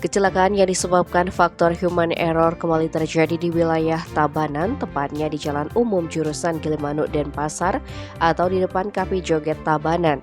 Kecelakaan yang disebabkan faktor human error kembali terjadi di wilayah Tabanan, tepatnya di Jalan Umum jurusan Gilimanuk Denpasar atau di depan Kapi Joget Tabanan.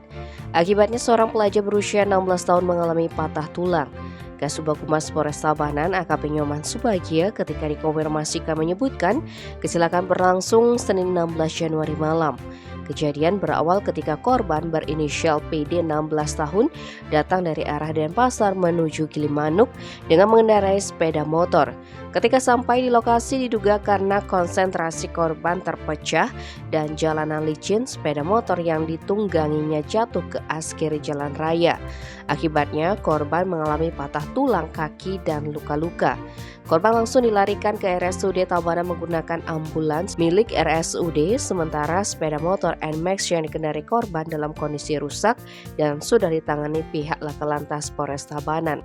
Akibatnya seorang pelajar berusia 16 tahun mengalami patah tulang. Kasubag Humas Polres Tabanan AKP Nyoman Subagia ketika dikonfirmasikan menyebutkan kecelakaan berlangsung Senin 16 Januari malam. Kejadian berawal ketika korban berinisial PD 16 tahun datang dari arah Denpasar menuju Gilimanuk dengan mengendarai sepeda motor. Ketika sampai di lokasi diduga karena konsentrasi korban terpecah dan jalanan licin, sepeda motor yang ditungganginya jatuh ke aspal jalan raya. Akibatnya korban mengalami patah tulang kaki dan luka-luka. Korban langsung dilarikan ke RSUD Tabanan menggunakan ambulans milik RSUD, sementara sepeda motor NMAX yang dikendarai korban dalam kondisi rusak dan sudah ditangani pihak Laka Lantas Polres Tabanan.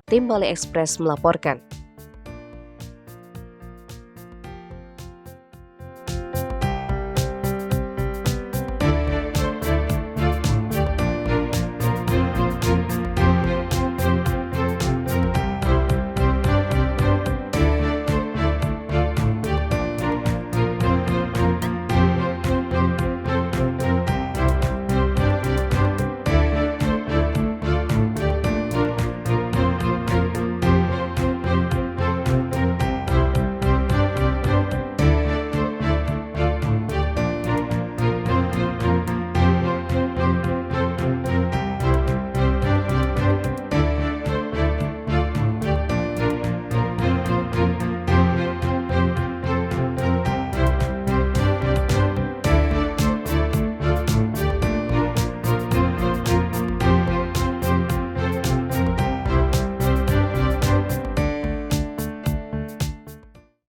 Tim Bali Express melaporkan.